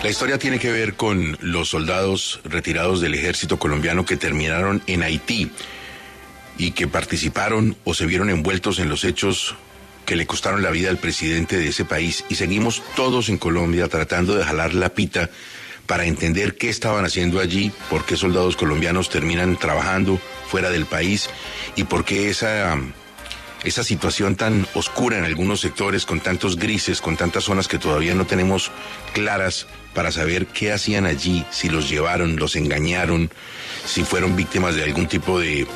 La historia tiene que ver con los soldados retirados del ejército colombiano que terminaron en Haití y que participaron o se vieron envueltos en los hechos que le costaron la vida al presidente de ese país. Y seguimos todos en Colombia tratando de jalar la pita para entender qué estaban haciendo allí, por qué soldados colombianos terminan trabajando fuera del país y por qué esa situación tan oscura en algunos sectores, con tantos grises, con tantas zonas que todavía no tenemos claras para saber qué hacían allí, si los llevaron, los engañaron, si fueron víctimas de algún tipo de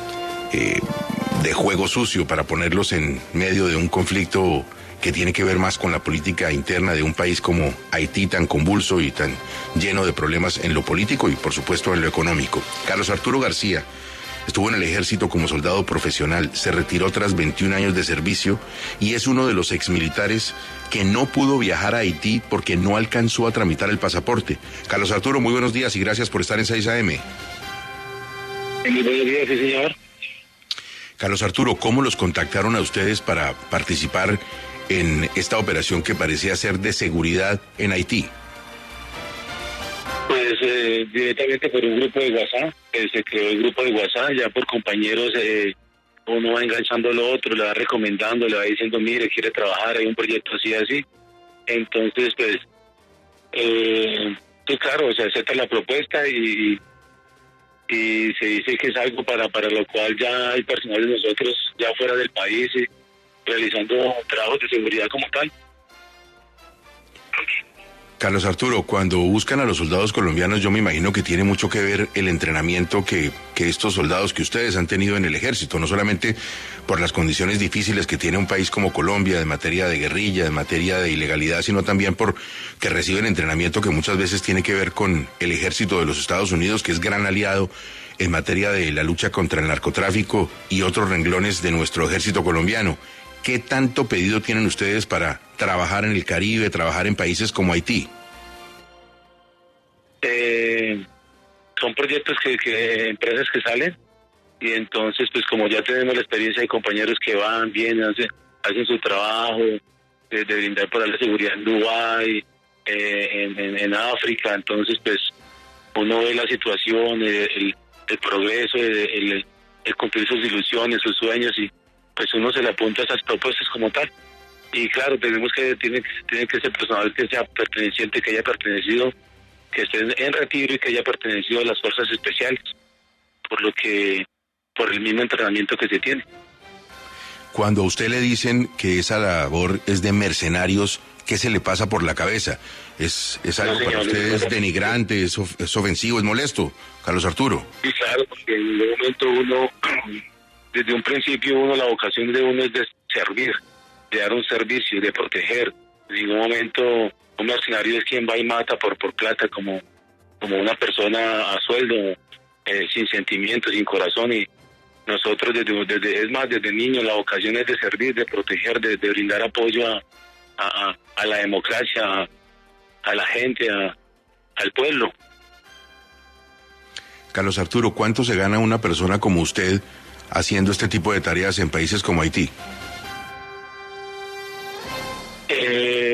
juego sucio para ponerlos en medio de un conflicto que tiene que ver más con la política interna de un país como Haití, tan convulso y tan lleno de problemas en lo político y por supuesto en lo económico. Carlos Arturo García estuvo en el ejército como soldado profesional, se retiró tras 21 años de servicio y es uno de los exmilitares que no pudo viajar a Haití porque no alcanzó a tramitar el pasaporte. Carlos Arturo, muy buenos días y gracias por estar en 6 AM. Muy buenos días, sí, señor. Carlos Arturo, ¿cómo los contactaron a ustedes para participar en esta operación que parecía ser de seguridad en Haití? Pues directamente por un grupo de WhatsApp, se creó el grupo de WhatsApp, ya por compañeros, uno va enganchando al otro, le va recomendando, le va diciendo, mire, quiere trabajar, hay un proyecto así. Entonces, pues claro, se acepta la propuesta y se dice que es algo para lo cual ya hay personal de nosotros ya fuera del país realizando trabajos de seguridad como tal. Carlos Arturo, cuando buscan a los soldados colombianos, yo me imagino que tiene mucho que ver el entrenamiento que estos soldados que ustedes han tenido en el ejército, no solamente por las condiciones difíciles que tiene un país como Colombia en materia de guerrilla, en materia de ilegalidad, sino también por que reciben entrenamiento que muchas veces tiene que ver con el ejército de los Estados Unidos, que es gran aliado en materia de la lucha contra el narcotráfico y otros renglones de nuestro ejército colombiano. ¿Qué tanto pedido tienen ustedes para trabajar en el Caribe, trabajar en países como Haití? Son proyectos que empresas que salen y entonces pues como ya tenemos la experiencia de compañeros que van, vienen, hacen su trabajo de brindar para la seguridad en Dubái, en África, entonces pues uno ve la situación, el progreso, el cumplir sus ilusiones, sus sueños y pues uno se le apunta a esas propuestas como tal. Y claro, tiene que ser personal que sea perteneciente, que haya pertenecido, que esté en retiro y que haya pertenecido a las fuerzas especiales, por el mismo entrenamiento que se tiene. Cuando a usted le dicen que esa labor es de mercenarios, ¿qué se le pasa por la cabeza? ¿Es algo para ustedes denigrante, es ofensivo, es molesto, Carlos Arturo? Sí, claro, porque en un momento uno, desde un principio la vocación de uno es de servir, de dar un servicio, de proteger. En ningún momento un mercenario es quien va y mata por plata como una persona a sueldo, sin sentimientos, sin corazón. Y nosotros desde niños la vocación es de servir, de proteger, de brindar apoyo a la democracia, a la gente, al pueblo. Carlos Arturo, ¿cuánto se gana una persona como usted haciendo este tipo de tareas en países como Haití?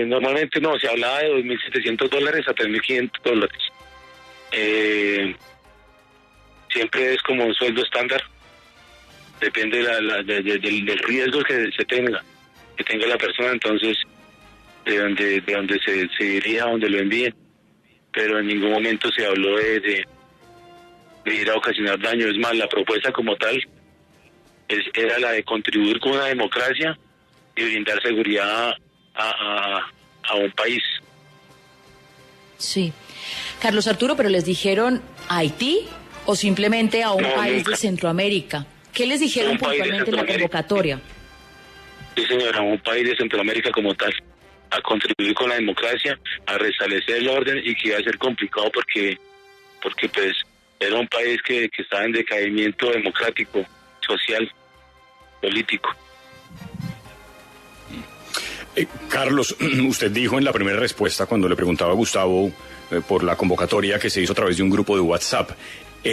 Normalmente no, se hablaba de $2.700 a $3.500. Siempre es como un sueldo estándar, depende del riesgo que tenga la persona, entonces de donde se dirija, donde lo envíen, pero en ningún momento se habló de ir a ocasionar daño. Es más, la propuesta como tal era la de contribuir con una democracia y brindar seguridad a un país. Sí. Carlos Arturo, ¿pero les dijeron a Haití o simplemente a un país nunca. De Centroamérica? ¿Qué les dijeron puntualmente en la convocatoria? Sí, señora, un país de Centroamérica como tal, a contribuir con la democracia, a restablecer el orden y que iba a ser complicado porque pues era un país que estaba en decaimiento democrático, social, político. Carlos, usted dijo en la primera respuesta cuando le preguntaba a Gustavo por la convocatoria que se hizo a través de un grupo de WhatsApp.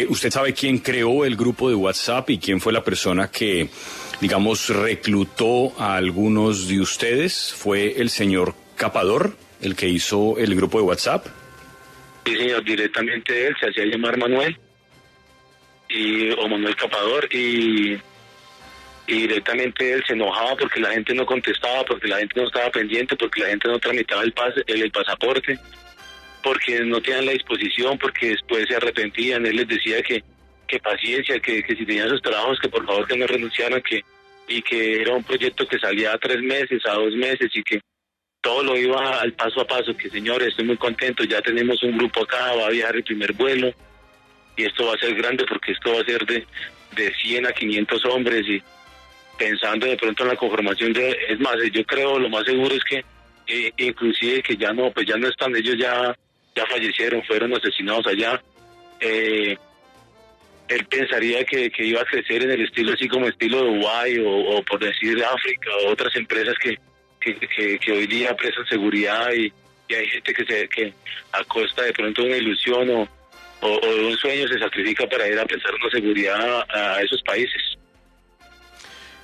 ¿Usted sabe quién creó el grupo de WhatsApp y quién fue la persona que, digamos, reclutó a algunos de ustedes? ¿Fue el señor Capador el que hizo el grupo de WhatsApp? Sí, señor, directamente él, se hacía llamar Manuel, o Manuel Capador, y directamente él se enojaba porque la gente no contestaba, porque la gente no estaba pendiente, porque la gente no tramitaba el pasaporte, porque no tenían la disposición, porque después se arrepentían. Él les decía que paciencia, que si tenían sus trabajos, que por favor que no renunciaran, y que era un proyecto que salía a 3 meses, a 2 meses, y que todo lo iba al paso a paso, que señores, estoy muy contento, ya tenemos un grupo acá, va a viajar el primer vuelo, y esto va a ser grande porque esto va a ser de 100 a 500 hombres, y pensando de pronto en la conformación es más, yo creo, lo más seguro es que inclusive que ya no están, ellos ya fallecieron, fueron asesinados allá. Él pensaría que iba a crecer en el estilo así como estilo de Dubái o por decir África, o otras empresas que hoy día prestan seguridad, y hay gente que a costa de pronto de una ilusión o de un sueño se sacrifica para ir a prestar una seguridad a esos países.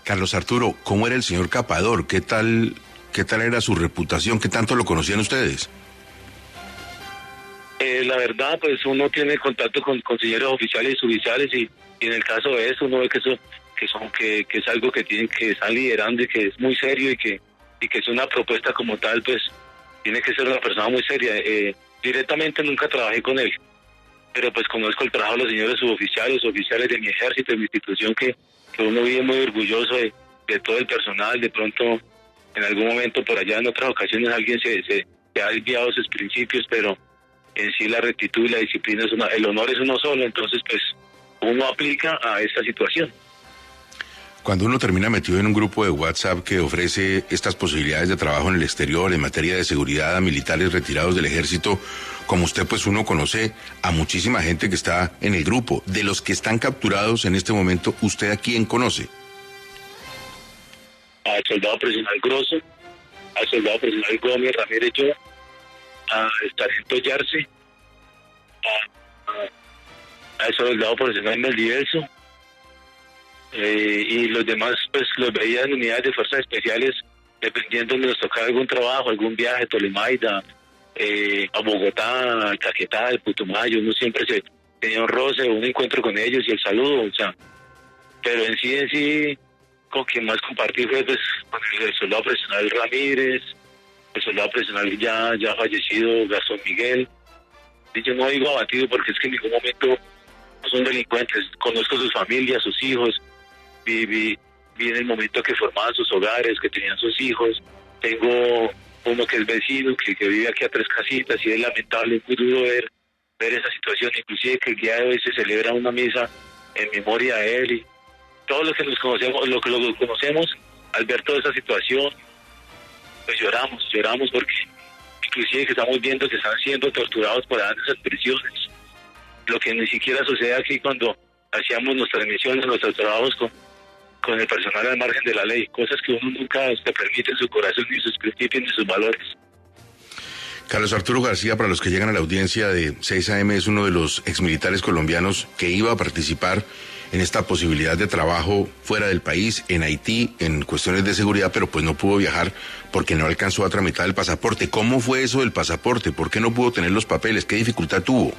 Carlos Arturo, ¿cómo era el señor Capador? ¿Qué tal era su reputación? ¿Qué tanto lo conocían ustedes? La verdad, pues uno tiene contacto con consejeros oficiales y suboficiales, y en el caso de eso uno ve que es algo que tienen, que están liderando, y que es muy serio, y que es una propuesta como tal, pues tiene que ser una persona muy seria. Directamente nunca trabajé con él, pero pues conozco el trabajo de los señores suboficiales, oficiales de mi ejército, de mi institución, que uno vive muy orgulloso de todo el personal. De pronto, en algún momento por allá, en otras ocasiones, alguien se ha desviado sus principios, pero en sí la rectitud y la disciplina el honor es uno solo, entonces pues uno aplica a esta situación. Cuando uno termina metido en un grupo de WhatsApp que ofrece estas posibilidades de trabajo en el exterior en materia de seguridad a militares retirados del ejército, como usted, pues uno conoce a muchísima gente que está en el grupo. De los que están capturados en este momento, ¿usted a quién conoce? Al soldado profesional Grosso, al soldado profesional Gómez Ramírez, yo, al sargento Yarse, al soldado profesional Meldiverso, y los demás pues los veía en unidades de fuerzas especiales, dependiendo de nos tocaba algún trabajo, algún viaje, Tolemaida, a Bogotá, a Caquetá, al Putumayo. Uno siempre se tenía un roce, un encuentro con ellos y el saludo, o sea, pero en sí con quien más compartí fue pues con el soldado profesional Ramírez, el soldado profesional ya fallecido Gastón Miguel. Y yo no digo abatido porque es que en ningún momento no son delincuentes, conozco sus familias, sus hijos, vi en el momento que formaban sus hogares, que tenían sus hijos. Tengo uno que es vecino, que vive aquí a 3 casitas, y es lamentable, muy duro ver esa situación, inclusive que el día de hoy se celebra una misa en memoria a él, y todos los que nos conocemos, lo conocemos, al ver toda esa situación, pues lloramos porque inclusive que estamos viendo que están siendo torturados por esas prisiones, lo que ni siquiera sucede aquí cuando hacíamos nuestras misiones, nuestros trabajos con el personal al margen de la ley, cosas que uno nunca se permite en su corazón, ni sus principios, ni sus valores. Carlos Arturo García, para los que llegan a la audiencia de 6 AM, es uno de los exmilitares colombianos que iba a participar en esta posibilidad de trabajo fuera del país, en Haití, en cuestiones de seguridad, pero pues no pudo viajar porque no alcanzó a tramitar el pasaporte. ¿Cómo fue eso del pasaporte? ¿Por qué no pudo tener los papeles? ¿Qué dificultad tuvo?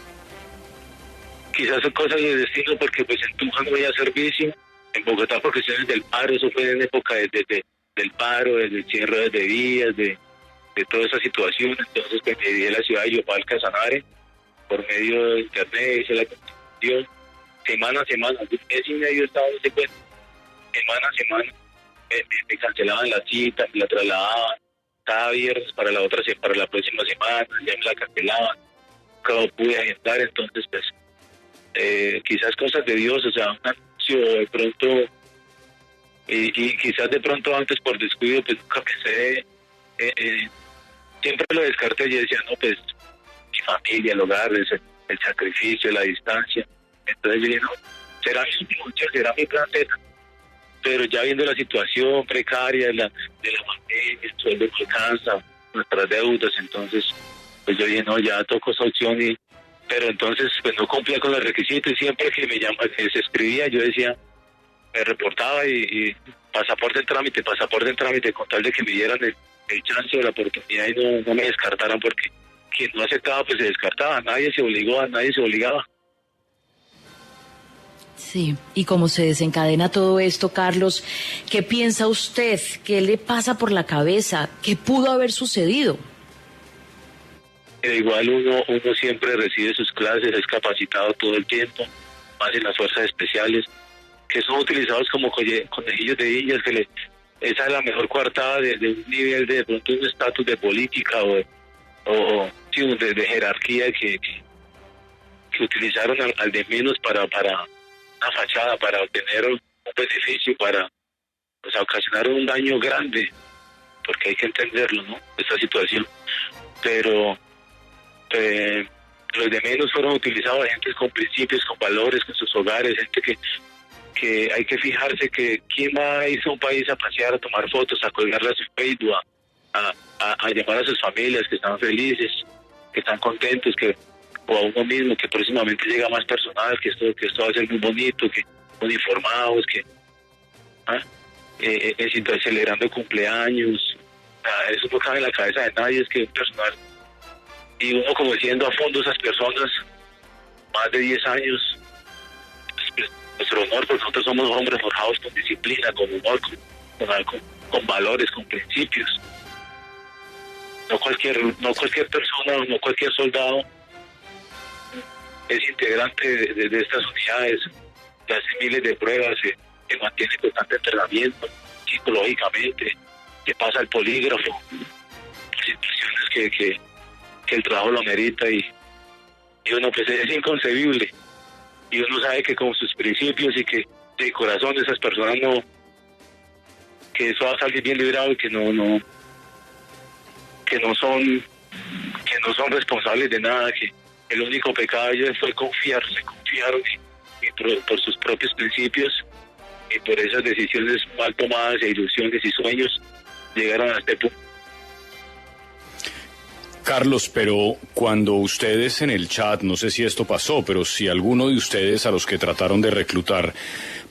Quizás son cosas de destino, porque pues en Tunja no había servicio, en Bogotá por cuestiones del paro, eso fue en época del paro, del cierre de vías, de toda esa situación. Entonces pues me dirigí a la ciudad de Yopal, Casanare, por medio de internet, hice la constitución, semana a semana, un mes y medio estaba en ese cuento, semana a semana, me cancelaban la cita, me la trasladaban cada viernes para la próxima semana, ya me la cancelaban, no pude agendar. Entonces pues quizás cosas de Dios, o sea, un anuncio de pronto, y quizás de pronto antes por descuido, pues nunca pensé, siempre lo descarté y decía, no, pues mi familia, el hogar, el sacrificio, la distancia. Entonces yo dije, no, será mi último día, será mi plan Z. Pero ya viendo la situación precaria de la pandemia, el sueldo no alcanza, nuestras deudas, entonces pues yo dije, no, ya toco esa opción, pero entonces pues no cumplía con los requisitos, y siempre que que se escribía yo decía, me reportaba y pasaporte en trámite, con tal de que me dieran el chance o la oportunidad y no me descartaran, porque quien no aceptaba pues se descartaba, nadie se obligaba. Sí, y como se desencadena todo esto, Carlos, ¿qué piensa usted? ¿Qué le pasa por la cabeza? ¿Qué pudo haber sucedido? Igual uno siempre recibe sus clases, es capacitado todo el tiempo, más en las fuerzas especiales, que son utilizados como conejillos de indias, esa es la mejor coartada de un nivel de pronto un estatus de política o sí, de jerarquía que utilizaron al de menos para una fachada, para obtener un beneficio, para pues, ocasionar un daño grande, porque hay que entenderlo, ¿no? Esta situación. Pero los de menos fueron utilizados, gente con principios, con valores, con sus hogares, gente que hay que fijarse que quién va a irse a un país a pasear, a tomar fotos, a colgarlas en Facebook, a llamar a sus familias que están felices, que están contentos, o a uno mismo, que próximamente llega más personal, que esto va a ser muy bonito, que uniformados, celebrando cumpleaños. Eso no cabe en la cabeza de nadie, es que un personal, y uno conociendo a fondo a esas personas, más de 10 años, pues, nuestro honor, porque nosotros somos hombres forjados con disciplina, con humor, con valores, con principios. No cualquier persona, no cualquier soldado es integrante de estas unidades, que hace miles de pruebas, que mantiene constante entrenamiento psicológicamente, que pasa el polígrafo, situaciones que el trabajo lo amerita y uno pues es inconcebible, y uno sabe que con sus principios y que de corazón de esas personas que eso va a salir bien librado y que no son responsables de nada, que el único pecado de ellos fue confiaron y por sus propios principios y por esas decisiones mal tomadas e ilusiones y sueños llegaron a este punto. Carlos, pero cuando ustedes en el chat, no sé si esto pasó, pero si alguno de ustedes a los que trataron de reclutar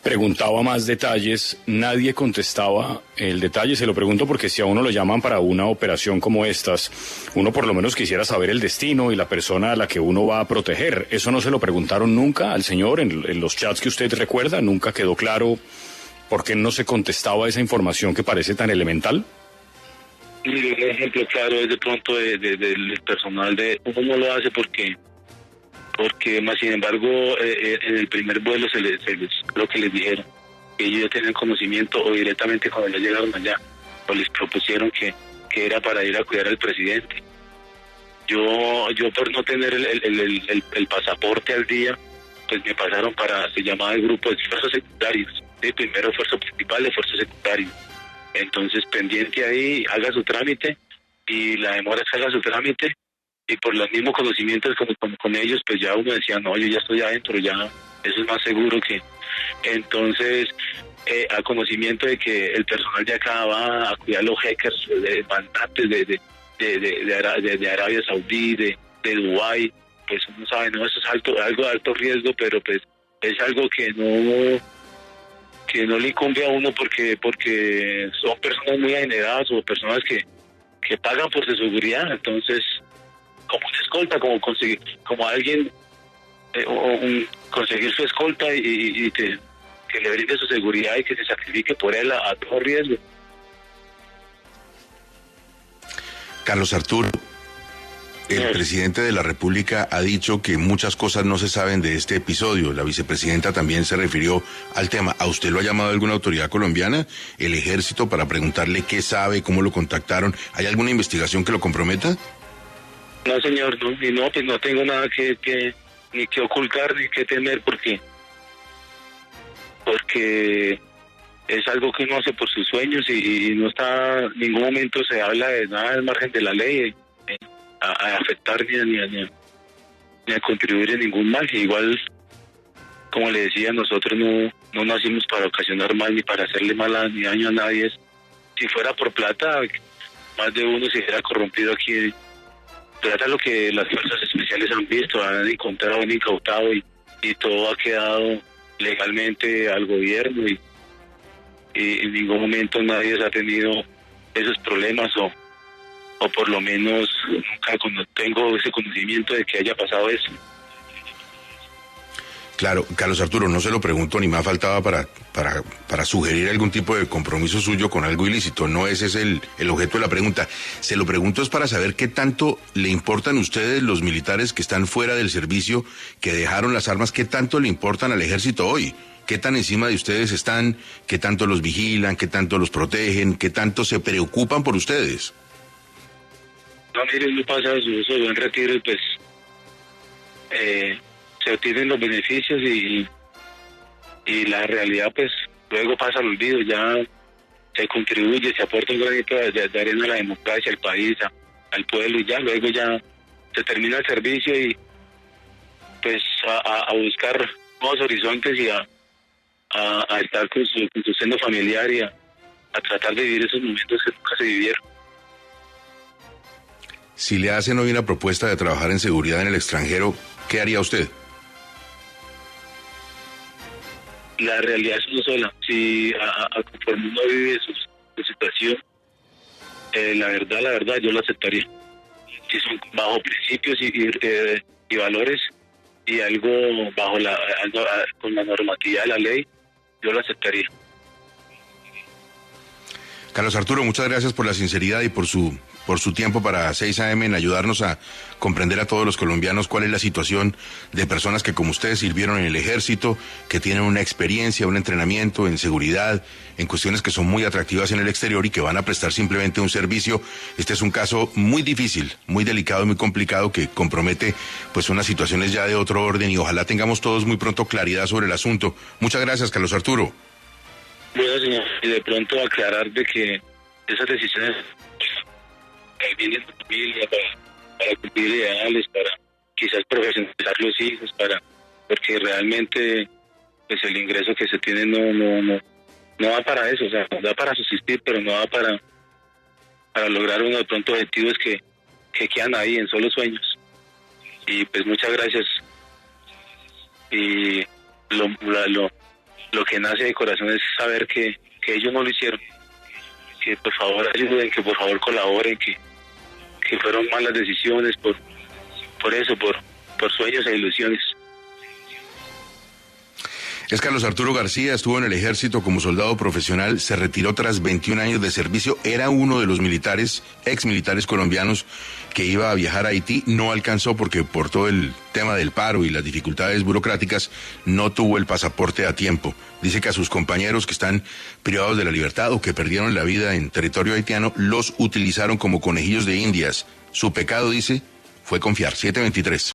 preguntaba más detalles, nadie contestaba el detalle. Se lo pregunto porque si a uno lo llaman para una operación como estas, uno por lo menos quisiera saber el destino y la persona a la que uno va a proteger. ¿Eso no se lo preguntaron nunca al señor en los chats que usted recuerda? ¿Nunca quedó claro por qué no se contestaba esa información que parece tan elemental? Un ejemplo claro es de pronto del personal uno no lo hace porque más sin embargo en el primer vuelo lo que les dijeron, que ellos ya tenían conocimiento o directamente cuando ya llegaron allá o les propusieron que era para ir a cuidar al presidente. Yo por no tener el pasaporte al día, pues me pasaron se llamaba el grupo de esfuerzos secundarios, ¿sí? Primero esfuerzo principal, esfuerzo secundario. Entonces, pendiente ahí, haga su trámite, y la demora es que haga su trámite, y por los mismos conocimientos con ellos, pues ya uno decía, no, yo ya estoy adentro, ya, eso es más seguro que... Entonces, al conocimiento de que el personal de acá va a cuidar los hackers, mandantes de Arabia Saudí, de Dubái, pues uno sabe, no, eso es algo de alto riesgo, pero pues es algo que no le incumbe a uno porque son personas muy adineradas o personas que pagan por su seguridad. Entonces, como una escolta, como alguien conseguir su escolta y que le brinde su seguridad y que se sacrifique por él a todo riesgo. Carlos Arturo, el presidente de la República ha dicho que muchas cosas no se saben de este episodio. La vicepresidenta también se refirió al tema. ¿A usted lo ha llamado alguna autoridad colombiana, el ejército, para preguntarle qué sabe, cómo lo contactaron? ¿Hay alguna investigación que lo comprometa? No, señor, pues no tengo nada ni que ocultar ni que temer porque es algo que uno hace por sus sueños y no está, en ningún momento se habla de nada al margen de la ley, a afectar ni a contribuir en ningún mal. Igual, como le decía, nosotros no nacimos para ocasionar mal ni para hacerle mal ni daño a nadie. Si fuera por plata, más de uno se hubiera corrompido aquí. Plata lo que las fuerzas especiales han visto, han encontrado, han incautado y todo ha quedado legalmente al gobierno y en ningún momento nadie ha tenido esos problemas o o por lo menos nunca tengo ese conocimiento de que haya pasado eso. Claro, Carlos Arturo, no se lo pregunto ni más faltaba para sugerir algún tipo de compromiso suyo con algo ilícito. No ese es el objeto de la pregunta. Se lo pregunto es para saber qué tanto le importan a ustedes los militares que están fuera del servicio, que dejaron las armas, qué tanto le importan al ejército hoy. ¿Qué tan encima de ustedes están? ¿Qué tanto los vigilan? ¿Qué tanto los protegen? ¿Qué tanto se preocupan por ustedes? No, mire, no pasa su buen retiro y pues se obtienen los beneficios y la realidad pues luego pasa al olvido, ya se contribuye, se aporta un granito de arena a la democracia, al país, al pueblo y ya luego ya se termina el servicio y pues a buscar nuevos horizontes y a estar con su seno familiar y a tratar de vivir esos momentos que nunca se vivieron. Si le hacen hoy una propuesta de trabajar en seguridad en el extranjero, ¿qué haría usted? La realidad es una sola. Si conforme uno vive su situación, la verdad, yo lo aceptaría. Si son bajo principios y valores y algo con la normatividad de la ley, yo lo aceptaría. Carlos Arturo, muchas gracias por la sinceridad y por su tiempo para 6 AM en ayudarnos a comprender a todos los colombianos cuál es la situación de personas que como ustedes sirvieron en el ejército, que tienen una experiencia, un entrenamiento en seguridad, en cuestiones que son muy atractivas en el exterior y que van a prestar simplemente un servicio. Este es un caso muy difícil, muy delicado y muy complicado que compromete pues unas situaciones ya de otro orden y ojalá tengamos todos muy pronto claridad sobre el asunto. Muchas gracias, Carlos Arturo. Bueno, señor, y de pronto aclarar de que esas decisiones vienen de familia para cumplir ideales, para quizás profesionalizar los hijos, porque realmente pues el ingreso que se tiene no da para eso, o sea, da para subsistir, pero no da para lograr uno de pronto objetivos que quedan ahí en solo sueños. Y pues muchas gracias. Y lo que nace de corazón es saber que ellos no lo hicieron, que por favor ayuden, que por favor colaboren, que fueron malas decisiones por sueños e ilusiones. Es Carlos Arturo García, estuvo en el ejército como soldado profesional, se retiró tras 21 años de servicio, era uno de los exmilitares colombianos que iba a viajar a Haití, no alcanzó porque por todo el tema del paro y las dificultades burocráticas no tuvo el pasaporte a tiempo. Dice que a sus compañeros que están privados de la libertad o que perdieron la vida en territorio haitiano, los utilizaron como conejillos de indias. Su pecado, dice, fue confiar. 723.